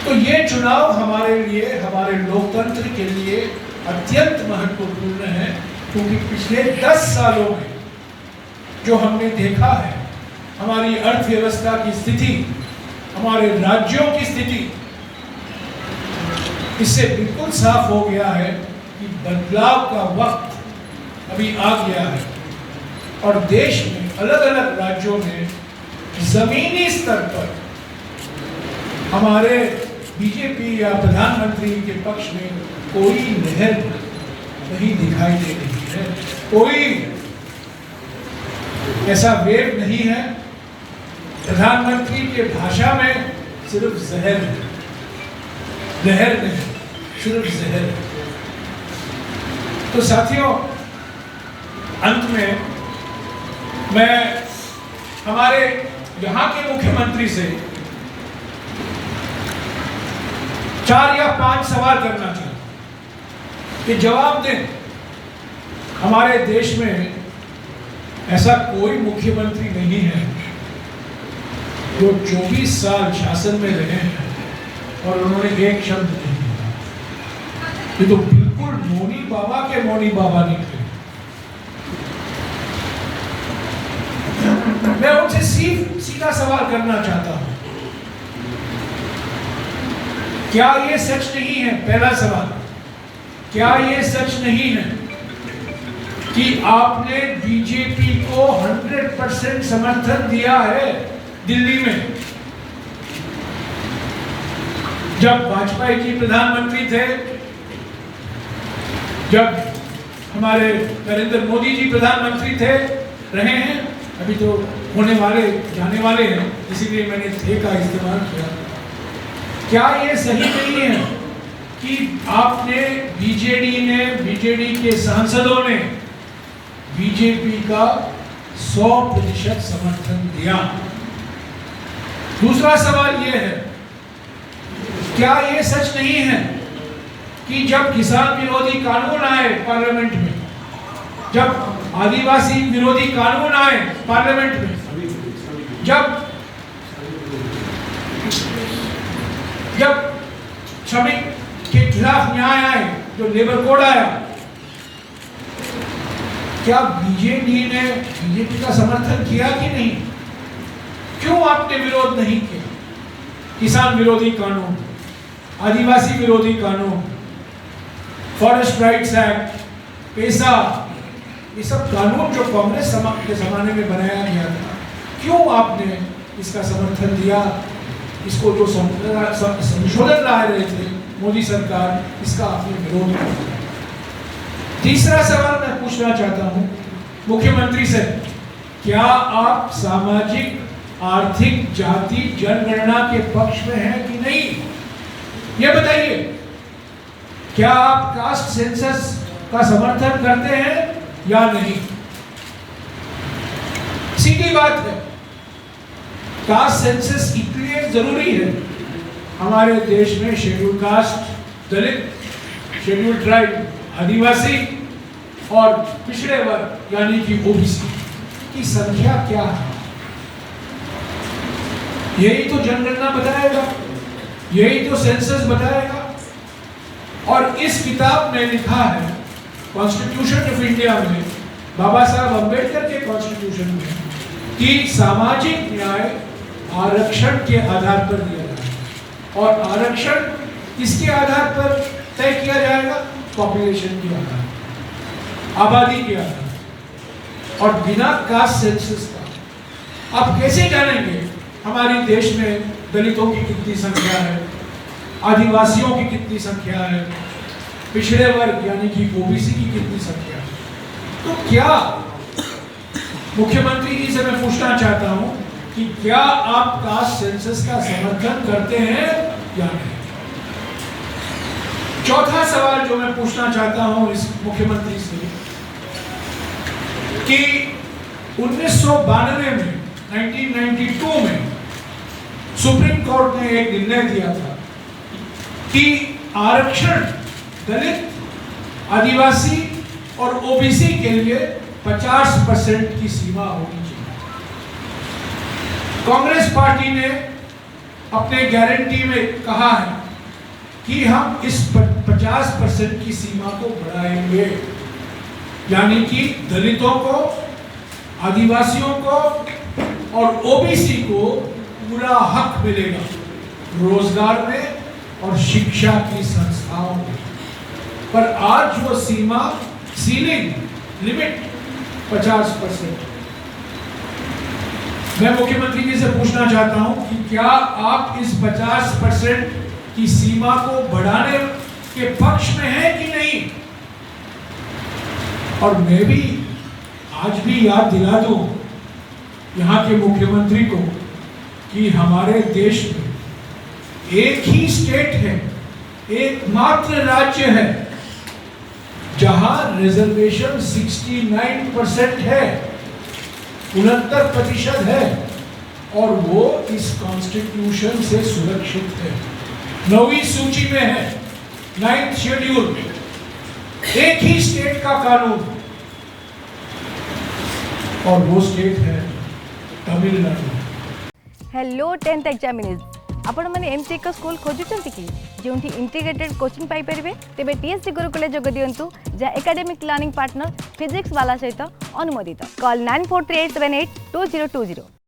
तो ये चुनाव हमारे लिए, हमारे लोकतंत्र के लिए अत्यंत महत्वपूर्ण है, क्योंकि पिछले 10 सालों में जो हमने देखा है, हमारी अर्थव्यवस्था की स्थिति, हमारे राज्यों की स्थिति, इससे बिल्कुल साफ हो गया है कि बदलाव का वक्त अभी आ गया है। और देश में अलग अलग राज्यों में जमीनी स्तर पर हमारे बीजेपी या प्रधानमंत्री के पक्ष में कोई लहर नहीं दिखाई दे रही है, कोई ऐसा वेव नहीं है। प्रधानमंत्री के भाषा में सिर्फ जहर है, लहर नहीं, सिर्फ जहर है। तो साथियों, अंत में मैं हमारे यहाँ के मुख्यमंत्री से 4 या 5 सवाल करना चाहता हूं कि जवाब दें। हमारे देश में ऐसा कोई मुख्यमंत्री नहीं है जो 24 साल शासन में रहे हैं और उन्होंने एक शब्द नहीं कहा। ये तो बिल्कुल मौनी बाबा के मौनी बाबा निकले। मैं उनसे सीधा सवाल करना चाहता हूं, क्या ये सच नहीं है? पहला सवाल, क्या ये सच नहीं है कि आपने बीजेपी को 100% समर्थन दिया है दिल्ली में? जब वाजपेयी जी प्रधानमंत्री थे, जब हमारे नरेंद्र मोदी जी प्रधानमंत्री थे, रहे हैं, अभी तो होने वाले, जाने वाले हैं, इसीलिए मैंने थे का इस्तेमाल किया। क्या ये सही नहीं है कि आपने, बीजेडी के सांसदों ने बीजेपी का 100% समर्थन दिया? दूसरा सवाल यह है, क्या ये सच नहीं है कि जब किसान विरोधी कानून आए पार्लियामेंट में, जब आदिवासी विरोधी कानून आए पार्लियामेंट में, जब श्रमिक के खिलाफ न्याय आए, जो लेबर कोड आया, क्या बीजेपी का समर्थन किया कि नहीं? क्यों आपने विरोध नहीं किया? किसान विरोधी कानून, आदिवासी विरोधी कानून, फॉरेस्ट राइट्स एक्ट, पेसा, ये सब कानून जो कांग्रेस के जमाने में बनाया गया था, क्यों आपने इसका समर्थन दिया? इसको जो संशोधन ला रहे थे मोदी सरकार, इसका आपने विरोध किया। तीसरा सवाल मैं पूछना चाहता हूं मुख्यमंत्री से, क्या आप सामाजिक, आर्थिक, जाति जनगणना के पक्ष में हैं कि नहीं? ये बताइए, क्या आप कास्ट सेंसस का समर्थन करते हैं या नहीं? सीधी बात है, कास्ट सेंसस इसलिए जरूरी है हमारे देश में शेड्यूल कास्ट, दलित, शेड्यूल ट्राइब, आदिवासी और पिछड़े वर्ग यानी कि ओबीसी की संख्या क्या है, यही तो जनगणना बताएगा, यही तो सेंसस बताएगा। और इस किताब में लिखा है, कॉन्स्टिट्यूशन ऑफ इंडिया में, बाबा साहब अंबेडकर के कॉन्स्टिट्यूशन में, कि सामाजिक न्याय आरक्षण के आधार पर दिया जाएगा। और आरक्षण किसके आधार पर तय किया जाएगा? पॉपुलेशन के आधार, आबादी के आधार, और बिना कास्ट सेंसस का आप कैसे जानेंगे हमारे देश में दलितों की कितनी संख्या है, आदिवासियों की कितनी संख्या है, पिछड़े वर्ग यानी कि ओबीसी की कितनी संख्या है? तो क्या मुख्यमंत्री जी से मैं पूछना चाहता हूं कि क्या आप कास्ट सेंसस का समर्थन करते हैं या नहीं? चौथा सवाल जो मैं पूछना चाहता हूं इस मुख्यमंत्री से, कि 1992 में, 1992 में सुप्रीम कोर्ट ने एक निर्णय दिया था कि आरक्षण दलित, आदिवासी और ओबीसी के लिए 50% की सीमा होनी चाहिए। कांग्रेस पार्टी ने अपने गारंटी में कहा है कि हम इस 50% की सीमा को बढ़ाएंगे, यानी कि दलितों को, आदिवासियों को और ओबीसी को पूरा हक मिलेगा रोजगार में और शिक्षा की संस्थाओं में। पर आज वो सीमा, सीलिंग, लिमिट 50%। मैं मुख्यमंत्री जी से पूछना चाहता हूं कि क्या आप इस 50% की सीमा को बढ़ाने के पक्ष में हैं कि नहीं? और मैं भी आज भी याद दिला दूं यहाँ के मुख्यमंत्री को कि हमारे देश में एक ही स्टेट है, एकमात्र राज्य है जहां रिजर्वेशन 69% है, 69% है, और वो इस कॉन्स्टिट्यूशन से सुरक्षित है, 9वीं सूची में है, 9th शेड्यूल में। एक ही स्टेट का कानून, और वो स्टेट है तमिलनाडु। हेलो 10th एग्जामिनीज, आपण मैंने एमती एक स्कूल खोजुचंती कि जोंठी इंटीग्रेटेड कोचिंग पाई परिबे तेबे टीएससी गुरुकुले जोग दियंतु जा एकेडमिक लर्निंग पार्टनर फिजिक्स वाला सहित अनुमोदित। कॉल 9438782020।